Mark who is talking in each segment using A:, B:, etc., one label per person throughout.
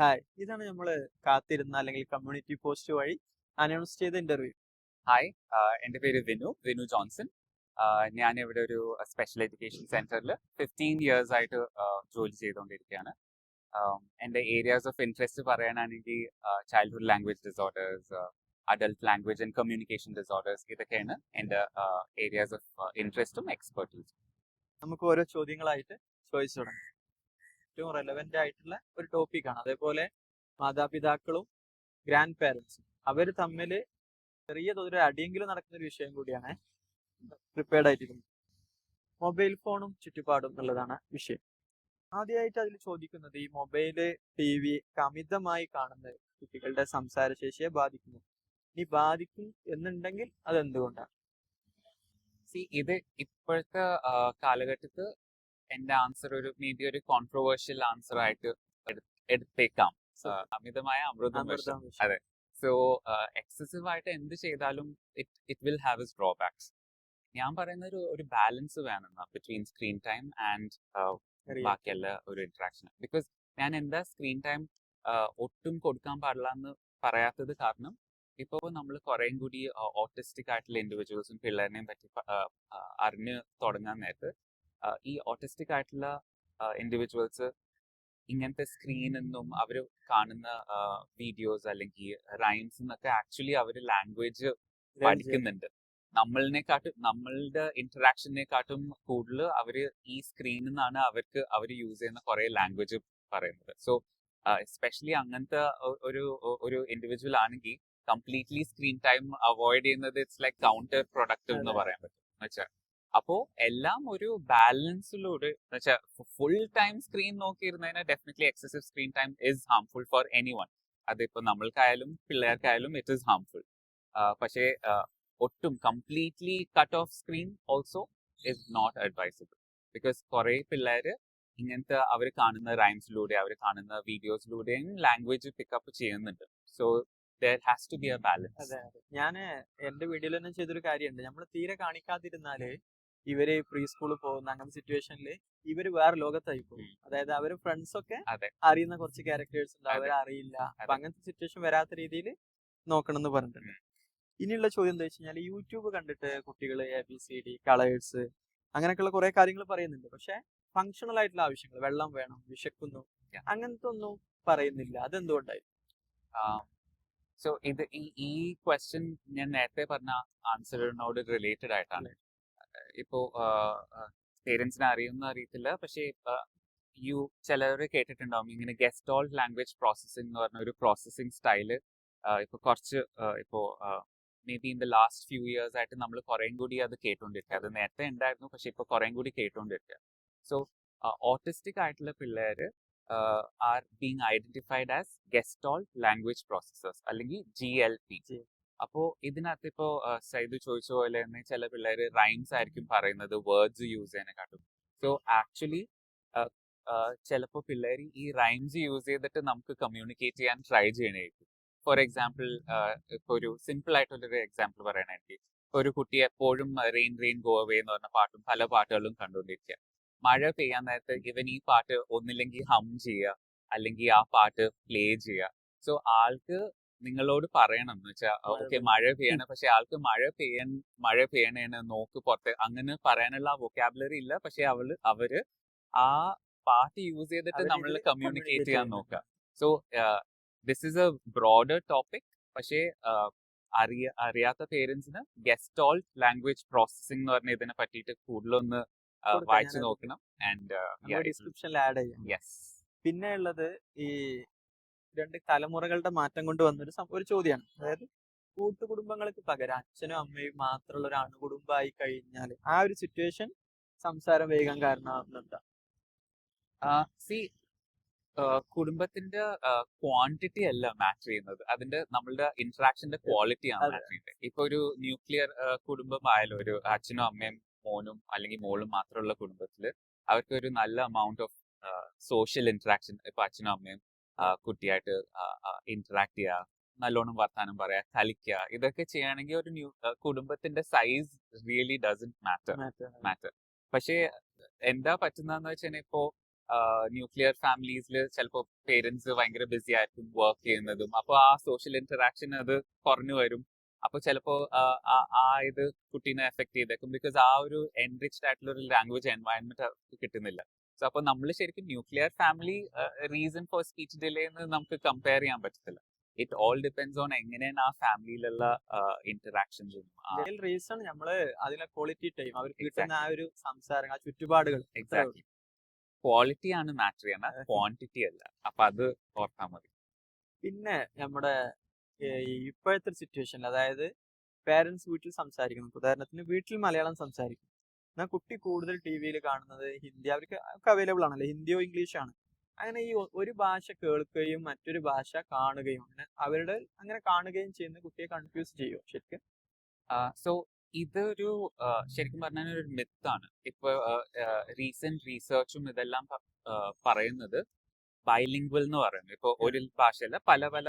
A: Hi, ഇതാണ് നമ്മൾ കാത്തിരുന്ന അല്ലെങ്കിൽ കമ്മ്യൂണിറ്റി പോസ്റ്റ് വഴി അനൗൺസ് ചെയ്ത ഇന്റർവ്യൂ.
B: ഹായ്, എൻ്റെ പേര് വിനു ജോൺസൺ. ഞാൻ ഇവിടെ ഒരു സ്പെഷ്യൽ എഡ്യൂക്കേഷൻ സെന്ററിൽ 15 ഇയേഴ്സ് ആയിട്ട് ജോലി ചെയ്തുകൊണ്ടിരിക്കുകയാണ്. എൻ്റെ ഏരിയാസ് ഓഫ് ഇൻട്രസ്റ്റ് പറയാനാണെങ്കിൽ childhood language disorders, adult language and communication disorders, ഇതൊക്കെയാണ് എൻ്റെ ഏരിയാസ് ഓഫ് ഇൻട്രസ്റ്റും എക്സ്പെർട്ടീസും.
A: നമുക്ക് ഓരോ ചോദ്യങ്ങളായിട്ട് ചോദിച്ചു തുടങ്ങാം. ഏറ്റവും റെലവെന്റ് ആയിട്ടുള്ള ഒരു ടോപ്പിക്കാണ്. അതേപോലെ മാതാപിതാക്കളും ഗ്രാൻഡ് പാരൻസും അവർ തമ്മിൽ ചെറിയ തോതിൽ അടിയെങ്കിലും നടക്കുന്ന ഒരു വിഷയം കൂടിയാണ്. പ്രിപ്പയർഡ് ആയിട്ടിരിക്കുന്നത് മൊബൈൽ ഫോണും ചുറ്റുപാടും എന്നുള്ളതാണ് വിഷയം. ആദ്യമായിട്ട് അതിൽ ചോദിക്കുന്നത്, ഈ മൊബൈല് TV അമിതമായി കാണുന്നത് കുട്ടികളുടെ സംസാരശേഷിയെ ബാധിക്കുന്നു. ഇനി ബാധിക്കും എന്നുണ്ടെങ്കിൽ അതെന്തുകൊണ്ടാണ്?
B: ഇത് ഇപ്പോഴത്തെ കാലഘട്ടത്തിൽ എൻ്റെ ആൻസർ മേ ബി ഒരു കോൺട്രവേഴ്ഷ്യൽ ആൻസർ ആയിട്ട് എടുത്തേക്കാം. അമിതമായ അമൃതം വിഷം. അതെ. സോ എക്സസീവ് ആയിട്ട് എന്ത് ചെയ്താലും it will have is drawbacks. ഞാൻ പറയുന്ന ഒരു ബാലൻസ് വേണം ബിറ്റ്വീൻ സ്ക്രീൻ ടൈം ആൻഡ് ബാക്കിയുള്ള ഒരു ഇന്ററാക്ഷൻ. ബിക്കോസ് ഞാൻ എന്താ സ്ക്രീൻ ടൈം ഒട്ടും കൊടുക്കാൻ പാടില്ല എന്ന് പറയാത്തത് കാരണം ഇപ്പോൾ നമ്മൾ കുറേയും കൂടി ഓട്ടിസ്റ്റിക് ആയിട്ടുള്ള ഇൻഡിവിജ്വൽസും പിള്ളേരിനെയും പറ്റി അറിഞ്ഞ് തുടങ്ങാൻ നേരത്ത് ഈ ഓട്ടിസ്റ്റിക് ആയിട്ടുള്ള ഇൻഡിവിജ്വൽസ് ഇങ്ങനത്തെ സ്ക്രീനിൽ നിന്നും അവർ കാണുന്ന വീഡിയോസ് അല്ലെങ്കിൽ റൈംസ് എന്നൊക്കെ ആക്ച്വലി അവർ ലാംഗ്വേജ് പഠിക്കുന്നുണ്ട്. നമ്മളുടെ ഇന്ററാക്ഷനെക്കാട്ടും കൂടുതൽ അവര് ഈ സ്ക്രീനിൽ നിന്നാണ് അവർ യൂസ് ചെയ്യുന്ന കുറെ ലാംഗ്വേജ് പറയുന്നത്. സോ എസ്പെഷ്യലി അങ്ങനത്തെ ഒരു ഇൻഡിവിജ്വൽ ആണെങ്കിൽ കംപ്ലീറ്റ്ലി സ്ക്രീൻ ടൈം അവോയ്ഡ് ചെയ്യുന്നത് ഇറ്റ്സ് ലൈക്ക് കൗണ്ടർ പ്രൊഡക്റ്റീവ് എന്ന് പറയാൻ പറ്റും. എന്നുവെച്ചാൽ അപ്പോ എല്ലാം ഒരു ബാലൻസിലൂടെ എന്നുവെച്ചാൽ ഫുൾ ടൈം സ്ക്രീൻ നോക്കിയിരുന്നതിന് definitely excessive screen time is harmful for anyone. അതിപ്പോ നമ്മൾക്കായാലും പിള്ളേർക്കായാലും ഇറ്റ് ഇസ് ഹാർംഫുൾ. പക്ഷേ ഒട്ടും completely cut off screen also is not advisable. Because കുറെ പിള്ളേര് ഇങ്ങനത്തെ അവർ കാണുന്ന റൈംസിലൂടെ അവർ കാണുന്ന വീഡിയോസിലൂടെയും ലാംഗ്വേജ് പിക്കപ്പ് ചെയ്യുന്നുണ്ട്. So there has to be a balance.
A: അതെ, ഞാൻ എന്റെ വീഡിയോയിൽ തന്നെ ചെയ്തൊരു കാര്യമുണ്ട്. നമ്മൾ തീരെ കാണിക്കാതിരുന്നാല് ഇവര് പ്രീ സ്കൂളിൽ പോകുന്ന അങ്ങനത്തെ സിറ്റുവേഷനിൽ ഇവര് വേറെ ലോകത്തായി പോകും. അതായത് അവര് ഫ്രണ്ട്സ് ഒക്കെ അറിയുന്ന കുറച്ച് ക്യാരക്ടേഴ്സ് ഉണ്ട്, അവരെ അറിയില്ല. അപ്പൊ അങ്ങനത്തെ സിറ്റുവേഷൻ വരാത്ത രീതിയിൽ നോക്കണം എന്ന് പറഞ്ഞിട്ടുണ്ട്. ഇനിയുള്ള ചോദ്യം എന്താ വെച്ച് കഴിഞ്ഞാൽ, യൂട്യൂബ് കണ്ടിട്ട് കുട്ടികൾ ABCD കളേഴ്സ് അങ്ങനെയൊക്കെയുള്ള കുറെ കാര്യങ്ങൾ പറയുന്നുണ്ട്. പക്ഷെ ഫങ്ഷണൽ ആയിട്ടുള്ള ആവശ്യങ്ങൾ, വെള്ളം വേണം, വിശക്കുന്നു, അങ്ങനത്തെ ഒന്നും പറയുന്നില്ല. അതെന്തുകൊണ്ടായി?
B: സോ ഈ ക്വസ്റ്റ്യൻ ഞാൻ നേരത്തെ പറഞ്ഞ ആൻസറിനോട് റിലേറ്റഡ് ആയിട്ടാണ്. ഇപ്പോ പേരൻസിനെ അറിയുമെന്ന് അറിയത്തില്ല, പക്ഷേ ചിലർ കേട്ടിട്ടുണ്ടാവും ഇങ്ങനെ ഗെസ്റ്റോൾഡ് ലാംഗ്വേജ് പ്രോസസ്സിംഗ് എന്ന് പറഞ്ഞ ഒരു പ്രോസസ്സിംഗ് സ്റ്റൈല്. ഇപ്പൊ കുറച്ച് ഇപ്പോ may be in the last few years ആയിട്ട് നമ്മൾ കുറേയും കൂടി അത് കേട്ടുകൊണ്ടിരിക്കുക. അത് നേരത്തെ ഉണ്ടായിരുന്നു, പക്ഷെ ഇപ്പൊ കുറേയും കൂടി കേട്ടുകൊണ്ടിരിക്കുക. സോ ഓട്ടിസ്റ്റിക് ആയിട്ടുള്ള പിള്ളേര് are being identified as gestalt language processors അല്ലെങ്കിൽ GLP. അപ്പോ ഇതിനകത്ത് ഇപ്പോ സൈദു ചോദിച്ച പോലെ തന്നെ ചില പിള്ളേര് റൈംസ് ആയിരിക്കും പറയുന്നത് വേർഡ്സ് യൂസ് ചെയ്യാനെക്കാട്ടും. സോ ആക്ച്വലി ചിലപ്പോൾ പിള്ളേർ ഈ റൈംസ് യൂസ് ചെയ്തിട്ട് നമുക്ക് കമ്മ്യൂണിക്കേറ്റ് ചെയ്യാൻ ട്രൈ ചെയ്യണമായിരിക്കും. ഫോർ എക്സാമ്പിൾ, ഇപ്പൊ ഒരു സിമ്പിൾ ആയിട്ടുള്ളൊരു എക്സാമ്പിൾ പറയണമെങ്കിൽ, ഒരു കുട്ടി എപ്പോഴും റെയിൻ റെയിൻ ഗോ അവേ എന്ന് പറഞ്ഞ പാട്ടും പല പാട്ടുകളും കണ്ടുകൊണ്ടിരിക്കുക. മഴ പെയ്യാൻ നേരത്ത് ഇവൻ ഈ പാട്ട് ഒന്നില്ലെങ്കിൽ ഹം ചെയ്യുക അല്ലെങ്കിൽ ആ പാട്ട് പ്ലേ ചെയ്യുക. സോ ആൾക്ക് നിങ്ങളോട് പറയണം എന്ന് വെച്ചാൽ ഓക്കെ മഴ പെയ്യണം, പക്ഷെ ആൾക്ക് മഴ പെയ്യണേന്ന് നോക്ക് പുറത്ത് അങ്ങനെ പറയാനുള്ള വൊക്കാബുലറി ഇല്ല. പക്ഷെ അവര് ആ പാട്ട് യൂസ് ചെയ്തിട്ട് നമ്മൾ കമ്മ്യൂണിക്കേറ്റ് ചെയ്യാൻ നോക്കുക. So this is A broader topic. പക്ഷേ അറിയാത്ത പേരൻസിന് ഗെസ്റ്റോൾഡ് ലാംഗ്വേജ് പ്രോസസ്സിംഗ് എന്ന് പറഞ്ഞ ഇതിനെ പറ്റിയിട്ട് കൂടുതലൊന്ന് വായിച്ചു നോക്കണം.
A: ഡിസ്ക്രിപ്ഷനിൽ ആഡ് ചെയ്യാം.
B: യെസ്.
A: പിന്നെ ഉള്ളത് ഈ രണ്ട് തലമുറകളുടെ മാറ്റം കൊണ്ട് വന്നൊരു ഒരു ചോദ്യമാണ്. അതായത് കൂട്ടുകുടുംബങ്ങൾക്ക് പകരം അച്ഛനും അമ്മയും മാത്രമുള്ള ഒരു അണുകുടുംബമായി കഴിഞ്ഞാൽ ആ ഒരു സിറ്റുവേഷൻ സംസാരം വൈകാൻ കാരണമാകുന്നുണ്ടോ?
B: കുടുംബത്തിന്റെ ക്വാണ്ടിറ്റി അല്ല മാറ്റർ ചെയ്യുന്നത്, നമ്മളുടെ ഇന്ററാക്ഷന്റെ ക്വാളിറ്റിയാണ് മാറ്റർ ചെയ്യുന്നത്. ഇപ്പൊ ഒരു ന്യൂക്ലിയർ കുടുംബം ആയാലും, ഒരു അച്ഛനും അമ്മയും മോനും അല്ലെങ്കിൽ മോളും മാത്രമുള്ള കുടുംബത്തില് അവർക്ക് ഒരു നല്ല എമൗണ്ട് ഓഫ് സോഷ്യൽ ഇന്ററാക്ഷൻ, ഇപ്പൊ അച്ഛനും അമ്മയും കുട്ടിയായിട്ട് ഇന്ററാക്ട് ചെയ്യുക, നല്ലോണം വർത്താനം പറയാ, കളിക്കുക, ഇതൊക്കെ ചെയ്യുകയാണെങ്കിൽ ഒരു കുടുംബത്തിന്റെ സൈസ് റിയലി ഡസന്റ് മാറ്റർ. പക്ഷേ എന്താ പറ്റുന്നതെന്ന് വെച്ചാൽ ഇപ്പോ ന്യൂക്ലിയർ ഫാമിലീസിൽ ചിലപ്പോൾ പേരൻസ് ഭയങ്കര ബിസി ആയിരിക്കും വർക്ക് ചെയ്യുന്നതും, അപ്പോൾ ആ സോഷ്യൽ ഇന്ററാക്ഷൻ അത് കുറഞ്ഞു വരും. അപ്പൊ ചിലപ്പോ ആ ഇത് കുട്ടീനെ എഫക്ട് ചെയ്തേക്കും, ബിക്കോസ് ആ ഒരു എൻറിച്ച്ഡ് ആയിട്ടുള്ള ഒരു ലാംഗ്വേജ് എൻവയൺമെന്റ് കിട്ടുന്നില്ല. സോ അപ്പൊ നമ്മൾ ശരിക്കും nuclear family reason for speech delay എന്ന് നമുക്ക് കമ്പയർ ചെയ്യാൻ പറ്റത്തില്ല. ഇറ്റ് ഓൾ ഡിപെൻഡ്സ് ഓൺ എങ്ങനെയാണ് ആ ഫാമിലിയിലുള്ള ഇന്ററാക്ഷൻസും.
A: റീസൺ നമ്മള് അതിലെ ക്വാളിറ്റി ടൈം അവർക്ക് കിട്ടുന്ന ആ ഒരു സംസാരം, ആ ചുറ്റുപാടുകൾ.
B: എക്സാക്ട്ലി, ക്വാളിറ്റി ആണ് മാറ്റർ ചെയ്യുന്നത്, ക്വാണ്ടിറ്റി അല്ല. അപ്പൊ അത് ഓർത്താൽ മതി.
A: പിന്നെ നമ്മുടെ ഇപ്പോഴത്തെ സിറ്റുവേഷനിൽ, അതായത് പേരൻസ് വീട്ടിൽ സംസാരിക്കുന്നു, ഉദാഹരണത്തിന് വീട്ടിൽ മലയാളം സംസാരിക്കും, എന്നാൽ കുട്ടി കൂടുതൽ ടി വിയിൽ കാണുന്നത് ഹിന്ദി. അവർക്ക് അവൈലബിൾ ആണല്ലോ, ഹിന്ദിയോ ഇംഗ്ലീഷോ ആണ്. അങ്ങനെ ഈ ഒരു ഭാഷ കേൾക്കുകയും മറ്റൊരു ഭാഷ കാണുകയും, അങ്ങനെ കാണുകയും ചെയ്യുന്ന കുട്ടിയെ കൺഫ്യൂസ് ചെയ്യുമോ ശരിക്കും?
B: സോ ഇതൊരു ശരിക്കും പറഞ്ഞാൽ ഒരു മിത്താണ്. ഇപ്പൊ റീസെന്റ് റീസേർച്ചും ഇതെല്ലാം പറയുന്നത് ബൈലിംഗ്വൽ എന്ന് പറയുന്നത്. ഇപ്പൊ ഒരു ഭാഷയല്ല, പല പല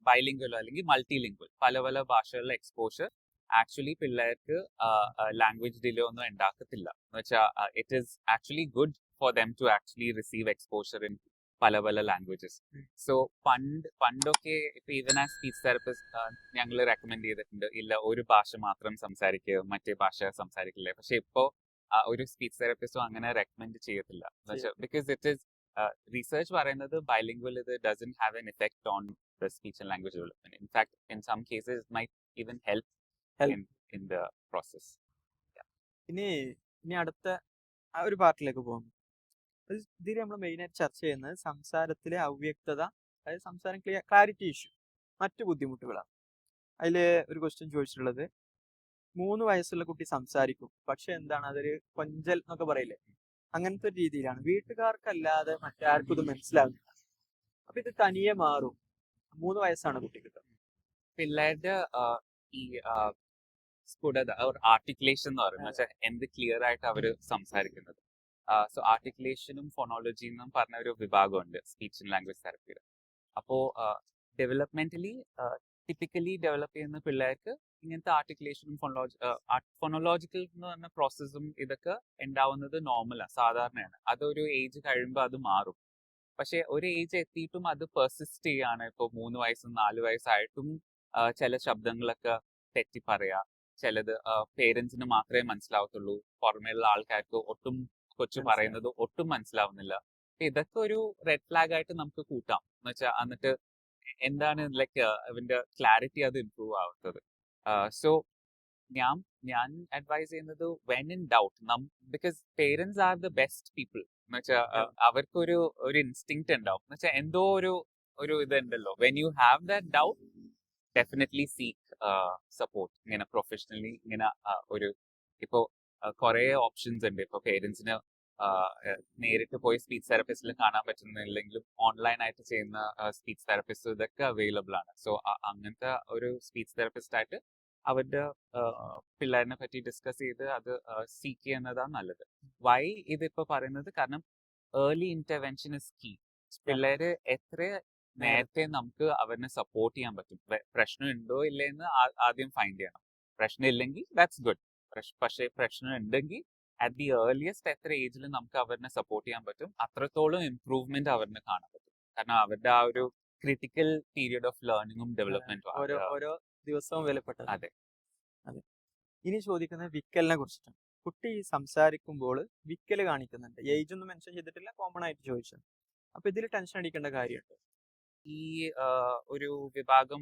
B: ബൈലിംഗ്വലോ അല്ലെങ്കിൽ മൾട്ടിലിംഗ്വൽ പല പല ഭാഷകളിലെ എക്സ്പോഷർ ആക്ച്വലി പിള്ളേർക്ക് ലാംഗ്വേജ് ഡിലേ ഒന്നും ഉണ്ടാക്കത്തില്ല. എന്ന് വെച്ചാൽ it is actually good for them to actually receive exposure in പല പല ലാംഗ്വേജസ്. സോ പണ്ടൊക്കെ ഇപ്പൊ ഈവൻ ആസ് സ്പീച്ച് തെറപ്പിസ്റ്റ് ഞങ്ങൾ റെക്കമെൻഡ് ചെയ്തിട്ടുണ്ട്, ഇല്ല ഒരു ഭാഷ മാത്രം സംസാരിക്കുക, മറ്റേ ഭാഷ സംസാരിക്കില്ലേ. പക്ഷെ ഇപ്പോ ഒരു സ്പീച്ച് തെറപ്പിസ്റ്റും അങ്ങനെ റെക്കമെൻഡ് ചെയ്യത്തില്ല. ബിക്കോസ് ഇറ്റ് ഈസ് research പറയുന്നത് bilingual ഇത് doesn't have an effect on the speech and language development. In fact, in some cases it might even help. In the process.
A: ഇനി അടുത്ത ആ ഒരു പാർട്ടിലേക്ക് പോകും. ഇതിൽ നമ്മൾ മെയിനായിട്ട് ചർച്ച ചെയ്യുന്നത് സംസാരത്തിലെ അവ്യക്തത, അതായത് സംസാരം ക്ലാരിറ്റി ഇഷ്യൂ, മറ്റു ബുദ്ധിമുട്ടുകളാണ്. അതിൽ ഒരു ക്വസ്റ്റ്യൻ ചോദിച്ചിട്ടുള്ളത്, 3 വയസ്സുള്ള കുട്ടി സംസാരിക്കും, പക്ഷെ എന്താണ് അതൊരു കൊഞ്ചൽ എന്നൊക്കെ പറയില്ലേ, അങ്ങനത്തെ ഒരു രീതിയിലാണ്. വീട്ടുകാർക്കല്ലാതെ മറ്റാർക്കും ഇത് മനസ്സിലാകുന്നില്ല. അപ്പൊ ഇത് തനിയെ മാറും. 3 വയസ്സാണ് കുട്ടിക്ക്.
B: പിള്ളേരുടെ ഈ സ്ഫുടത ആർട്ടിക്കുലേഷൻ എന്ന് പറയുന്നത് എന്ത് ക്ലിയർ ആയിട്ട് അവര് സംസാരിക്കുന്നത്. സോ ആർട്ടിക്കുലേഷനും ഫോണോളജിന്നും പറഞ്ഞ ഒരു വിഭാഗമുണ്ട് സ്പീച്ച് ആൻഡ് ലാംഗ്വേജ് തെറപ്പിയുടെ. അപ്പോ ഡെവലപ്മെന്റലി ടിപ്പിക്കലി ഡെവലപ്പ് ചെയ്യുന്ന പിള്ളേർക്ക് ഇങ്ങനത്തെ ആർട്ടിക്കുലേഷനും ഫോണോളജിക്കൽ എന്ന് പറഞ്ഞ പ്രോസസ്സും ഇതൊക്കെ ഉണ്ടാവുന്നത് നോർമലാണ്, സാധാരണയാണ്. അതൊരു ഏജ് കഴിയുമ്പോൾ അത് മാറും. പക്ഷെ ഒരു ഏജ് എത്തിയിട്ടും അത് പെർസിസ്റ്റ് ചെയ്യാണ്. ഇപ്പോൾ 3 വയസ്സും 4 വയസ്സായിട്ടും ചില ശബ്ദങ്ങളൊക്കെ തെറ്റി പറയാ, ചിലത് പേരൻസിന് മാത്രമേ മനസ്സിലാവത്തുള്ളൂ, പുറമേയുള്ള ആൾക്കാർക്ക് ഒട്ടും കൊച്ചു പറയുന്നത് ഒട്ടും മനസ്സിലാവുന്നില്ല. ഇതൊക്കെ ഒരു റെഡ് ഫ്ലാഗ് ആയിട്ട് നമുക്ക് കൂട്ടാം. എന്ന് വെച്ചാൽ എന്നിട്ട് എന്താണ് ലൈക്ക് അവന്റെ ക്ലാരിറ്റി അത് ഇംപ്രൂവ് ആവുന്നത്. സോ ഞാൻ അഡ്വൈസ് ചെയ്യുന്നത് when in doubt, because parents are the best people. എന്ന് വെച്ചാൽ അവർക്കൊരു ഇൻസ്റ്റിങ്ക്റ്റ് ഉണ്ടാവും. എന്ന് വെച്ചാൽ എന്തോ ഒരു ഇതുണ്ടല്ലോ, when you have that doubt definitely seek support. ഇങ്ങനെ പ്രൊഫഷണലി ഇങ്ങനെ ഇപ്പോ കുറെ ഓപ്ഷൻസ് ഉണ്ട്. ഇപ്പൊ പേരൻസിന് നേരിട്ട് പോയി സ്പീച്ച് തെറപ്പിസ്റ്റിൽ കാണാൻ പറ്റുന്നില്ലെങ്കിലും ഓൺലൈൻ ആയിട്ട് ചെയ്യുന്ന സ്പീച്ച് തെറപ്പിസ്റ്റ് ഇതൊക്കെ അവൈലബിൾ ആണ്. സോ അങ്ങനത്തെ ഒരു സ്പീച്ച് തെറപ്പിസ്റ്റ് ആയിട്ട് അവരുടെ പിള്ളേരിനെ പറ്റി ഡിസ്കസ് ചെയ്ത് അത് സീക്ക് ചെയ്യുന്നതാണ് നല്ലത്. വൈ ഇതിപ്പോ പറയുന്നത്, കാരണം ഏർലി ഇന്റർവെൻഷൻ ഇസ് കീ. പിള്ളേര് എത്ര നേരത്തെ നമുക്ക് അവരെ സപ്പോർട്ട് ചെയ്യാൻ പറ്റും. പ്രശ്നം ഉണ്ടോ ഇല്ലെന്ന് ആദ്യം ഫൈൻഡ് ചെയ്യണം. പ്രശ്നം ഇല്ലെങ്കിൽ ദാറ്റ്സ് ഗുഡ്. പക്ഷേ പ്രശ്നം ഉണ്ടെങ്കിൽ അറ്റ് ദി ഏർലിയസ്റ്റ് എത്ര ഏജിൽ നമുക്ക് അവരെ സപ്പോർട്ട് ചെയ്യാൻ പറ്റും അത്രത്തോളം ഇംപ്രൂവ്മെന്റ് അവരിന് കാണാൻ പറ്റും. കാരണം അവരുടെ ആ ഒരു ക്രിട്ടിക്കൽ പീരിയഡ് ഓഫ് ലേണിംഗും ഡെവലപ്മെന്റും
A: ഓരോ ദിവസവും വിലപ്പെട്ടത്.
B: അതെ.
A: ഇനി ചോദിക്കുന്നത് വിക്കലിനെ കുറിച്ചിട്ടാണ്. കുട്ടി സംസാരിക്കുമ്പോൾ വിക്കല് കാണിക്കുന്നുണ്ട്, ഏജ് ഒന്നും മെൻഷൻ ചെയ്തിട്ടില്ല, കോമൺ ആയിട്ട് ചോദിച്ചത്. അപ്പൊ ഇതിൽ ടെൻഷൻ അടിക്കേണ്ട കാര്യമുണ്ട്?
B: ഈ ഒരു വിഭാഗം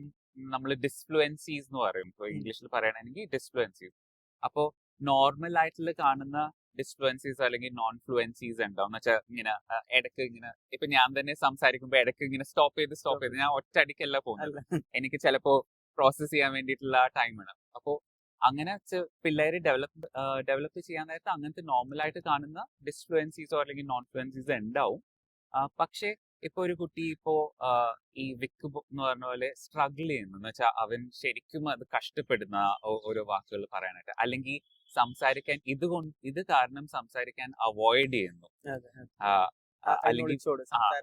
B: നമ്മൾ ഡിസ്ഫ്ലുവൻസീസ് എന്ന് പറയും. ഇപ്പൊ ഇംഗ്ലീഷിൽ പറയണമെങ്കിൽ ഡിസ്ഫ്ലുവൻസീസ്. അപ്പോ നോർമൽ ആയിട്ടുള്ള കാണുന്ന ഡിസ്ഫ്ലുവൻസീസ് അല്ലെങ്കിൽ നോൺ ഫ്ലുവൻസീസ് ഉണ്ടാവും. എന്ന് വെച്ചാൽ ഇങ്ങനെ ഇടയ്ക്ക് ഇങ്ങനെ, ഇപ്പൊ ഞാൻ തന്നെ സംസാരിക്കുമ്പോൾ ഇടയ്ക്ക് ഇങ്ങനെ സ്റ്റോപ്പ് ചെയ്ത് ഞാൻ ഒറ്റയടിക്കല്ല പോകുന്നത്. എനിക്ക് ചിലപ്പോ പ്രോസസ് ചെയ്യാൻ വേണ്ടിയിട്ടുള്ള ടൈമാണ്. അപ്പോ അങ്ങനെ പിള്ളേര് ഡെവലപ്പ് ചെയ്യാൻ നേരത്തെ അങ്ങനത്തെ നോർമൽ ആയിട്ട് കാണുന്ന ഡിസ്ഫ്ലുവൻസീസോ അല്ലെങ്കിൽ നോൺ ഫ്ലുവൻസീസോ ഉണ്ടാവും. പക്ഷേ ഇപ്പൊ ഒരു കുട്ടി ഇപ്പോ ഈ വിക്ക് എന്ന് പറഞ്ഞ പോലെ സ്ട്രഗിൾ ചെയ്യുന്നു, എന്ന് വെച്ചാൽ അവൻ ശരിക്കും അത് കഷ്ടപ്പെടുന്ന ഓരോ വാക്കുകൾ പറയാനായിട്ട്, അല്ലെങ്കിൽ സംസാരിക്കാൻ ഇത് കാരണം സംസാരിക്കാൻ അവോയ്ഡ് ചെയ്യുന്നു, അല്ലെങ്കിൽ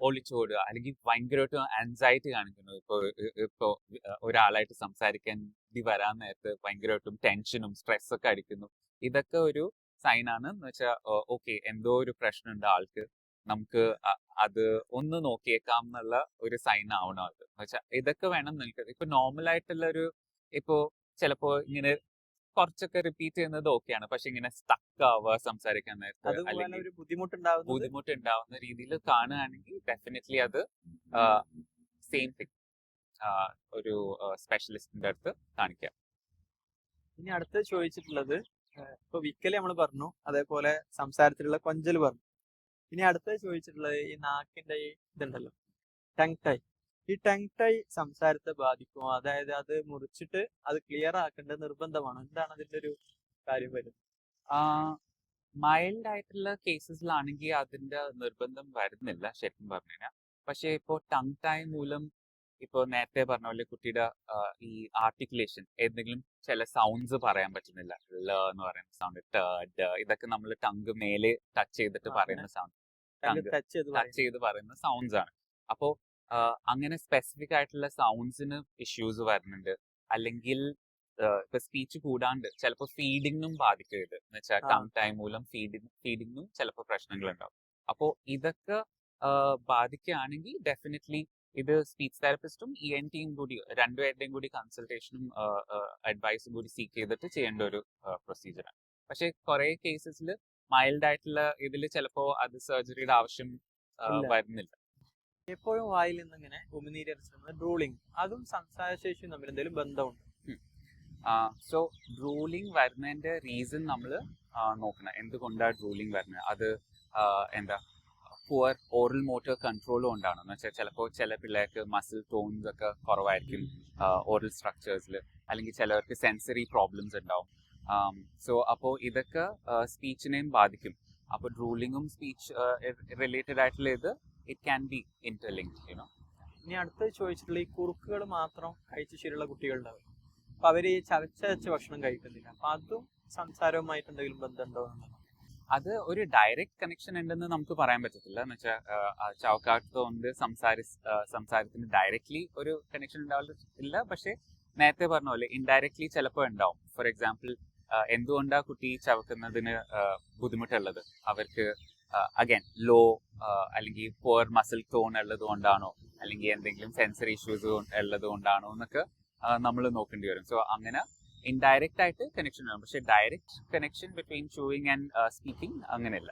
B: ഒളിച്ചോടുക, അല്ലെങ്കിൽ ഭയങ്കരമായിട്ട് ആൻസൈറ്റി കാണിക്കുന്നു. ഇപ്പൊ ഒരാളായിട്ട് സംസാരിക്കാൻ വരാൻ നേരത്ത് ഭയങ്കരമായിട്ടും ടെൻഷനും സ്ട്രെസ് ഒക്കെ അടിക്കുന്നു. ഇതൊക്കെ ഒരു സൈനാണ്. എന്ന് വെച്ചാൽ ഓക്കെ, എന്തോ ഒരു പ്രശ്നമുണ്ട് ആൾക്ക്, നമുക്ക് അത് ഒന്ന് നോക്കിയേക്കാം എന്നുള്ള ഒരു സൈൻ ആവണം അത്. എന്നുവെച്ചാൽ ഇതൊക്കെ വേണം നിൽക്കുന്നത്. ഇപ്പൊ നോർമൽ ആയിട്ടുള്ള ഒരു ഇപ്പോ ചിലപ്പോ ഇങ്ങനെ കുറച്ചൊക്കെ റിപ്പീറ്റ് ചെയ്യുന്നത് ഓക്കെയാണ്, പക്ഷെ ഇങ്ങനെ സ്റ്റക്ക് ആവുക സംസാരിക്കാൻ നേരത്ത്
A: അതുപോലെ
B: അല്ലെങ്കിൽ
A: ഒരു ബുദ്ധിമുട്ടുണ്ടാവുന്നത്
B: ബുദ്ധിമുട്ടുണ്ടാവുന്ന രീതിയിൽ കാണുകയാണെങ്കിൽ ഡെഫിനറ്റ്ലി അത് സെയിം തിങ് ഒരു സ്പെഷ്യലിസ്റ്റിന്റെ അടുത്ത് കാണിക്കാം.
A: ഇനി അടുത്ത് ചോദിച്ചിട്ടുള്ളത് ഇപ്പൊ വിക്കല് നമ്മൾ പറഞ്ഞു, അതേപോലെ സംസാരത്തിലുള്ള കൊഞ്ചൽ പറഞ്ഞു. ഇനി അടുത്തത് ചോദിച്ചിട്ടുള്ളത് ഈ നാക്കിന്റെ ഈ ഇതുണ്ടല്ലോ, ടങ് ടൈ. ഈ ടങ് ടൈ സംസാരത്തെ ബാധിക്കുമോ? അതായത് അത് മുറിച്ചിട്ട് അത് ക്ലിയർ ആക്കേണ്ടത് നിർബന്ധമാണോ? എന്താണ് അതിന്റെ ഒരു കാര്യം വരുന്നത്?
B: മൈൽഡ് ആയിട്ടുള്ള കേസസിലാണെങ്കിൽ അതിന്റെ നിർബന്ധം വരുന്നില്ല ശരിക്കും പറഞ്ഞു കഴിഞ്ഞാൽ. പക്ഷെ ഇപ്പോ ടങ് ടൈ മൂലം ഇപ്പൊ നേരത്തെ പറഞ്ഞ പോലെ കുട്ടിയുടെ ഈ ആർട്ടിക്കുലേഷൻ, ഏതെങ്കിലും ചില സൗണ്ട്സ് പറയാൻ പറ്റുന്നില്ല, ല എന്ന് പറയുന്ന സൗണ്ട്, ഇതൊക്കെ നമ്മൾ ടങ് മേലെ ടച്ച് ചെയ്തിട്ട് പറയുന്ന സൗണ്ട്, ടച്ച് ചെയ്ത് പറയുന്ന സൗണ്ട്സ് ആണ്. അപ്പോ അങ്ങനെ സ്പെസിഫിക് ആയിട്ടുള്ള സൗണ്ട്സിന് ഇഷ്യൂസ് വരുന്നുണ്ട്. അല്ലെങ്കിൽ ഇപ്പൊ സ്പീച്ച് കൂടാണ്ട് ചിലപ്പോൾ ഫീഡിങ്ങും ബാധിക്കും ഇത്. എന്ന് വെച്ചാൽ ടങ് ടൈം മൂലം ഫീഡിങ്ങും ചിലപ്പോൾ പ്രശ്നങ്ങളുണ്ടാവും. അപ്പോ ഇതൊക്കെ ബാധിക്കുകയാണെങ്കിൽ ഡെഫിനറ്റ്ലി ഇത് സ്പീച്ച് തെറപ്പിസ്റ്റും ENTയും കൂടി രണ്ടുപേരുടെയും കൂടി കൺസൾട്ടേഷനും അഡ്വൈസും കൂടി സീക്ക് ചെയ്തിട്ട് ചെയ്യേണ്ട ഒരു പ്രൊസീജിയറാണ്. പക്ഷെ കുറെ കേസസിൽ മൈൽഡ് ആയിട്ടുള്ള ഇതിൽ ചിലപ്പോ അത് സർജറിയുടെ ആവശ്യം വരുന്നില്ല.
A: എപ്പോഴും വായിൽ നിന്ന് ഇങ്ങനെ ഉമിനീരടിച്ചിരുന്നത് ഡ്രൂളിങ്, അതും സംസാരശേഷിയും തമ്മിൽ എന്തെങ്കിലും ബന്ധമുണ്ട്?
B: സോ ഡ്രൂളിങ് വരുന്നതിന്റെ റീസൺ നമ്മൾ നോക്കണം, എന്തുകൊണ്ടാണ് ഡ്രൂളിങ് വരുന്നത്. അത് എന്താ പുവർ ഓറൽ മോട്ടർ കൺട്രോളും ഉണ്ടാവണം. എന്ന് വെച്ചാൽ ചിലപ്പോൾ ചില പിള്ളേർക്ക് മസിൽ ടോൺസ് ഒക്കെ കുറവായിരിക്കും ഓറൽ സ്ട്രക്ചേഴ്സിൽ, അല്ലെങ്കിൽ ചിലവർക്ക് സെൻസറി പ്രോബ്ലംസ് ഉണ്ടാവും. സോ അപ്പോൾ ഇതൊക്കെ സ്പീച്ചിനെയും ബാധിക്കും. അപ്പോൾ ഡ്രൂളിങ്ങും സ്പീച്ച് റിലേറ്റഡ് ആയിട്ടുള്ള ഇത് it can be interlinked, you know.
A: ഇനി അടുത്ത് ചോദിച്ചിട്ടുള്ള ഈ കുറുക്കുകൾ മാത്രം കഴിച്ച് ശരിയുള്ള കുട്ടികളുണ്ടാവും. അപ്പൊ അവര് ഈ ചവച്ച ഭക്ഷണം കഴിക്കുന്നില്ല. അപ്പൊ അതും സംസാരവുമായിട്ട് എന്തെങ്കിലും ബന്ധമുണ്ടോ എന്നുള്ളത്?
B: അത് ഒരു ഡയറക്റ്റ് കണക്ഷൻ ഉണ്ടെന്ന് നമുക്ക് പറയാൻ പറ്റത്തില്ല. എന്ന് വെച്ചാൽ ചവക്കാത്തതുകൊണ്ട് സംസാരത്തിന് ഡയറക്ട്ലി ഒരു കണക്ഷൻ ഉണ്ടാവില്ല. പക്ഷെ നേരത്തെ പറഞ്ഞ പോലെ ഇൻഡയറക്ട്ലി ചിലപ്പോൾ ഉണ്ടാവും. ഫോർ എക്സാമ്പിൾ, എന്തുകൊണ്ടാണ് കുട്ടി ചവക്കുന്നതിന് ബുദ്ധിമുട്ടുള്ളത്? അവർക്ക് അഗൈൻ ലോ അല്ലെങ്കിൽ പുവർ മസിൽ ടോൺ ഉള്ളത് കൊണ്ടാണോ, അല്ലെങ്കിൽ എന്തെങ്കിലും സെൻസറി ഇഷ്യൂസ് ഉള്ളത് കൊണ്ടാണോ എന്നൊക്കെ നമ്മൾ നോക്കേണ്ടി വരും. സോ അങ്ങനെ ഇൻഡയറക്റ്റ് ആയിട്ട് കണക്ഷൻ ഉണ്ടാവും. പക്ഷെ direct connection between chewing and speaking അങ്ങനെയല്ല.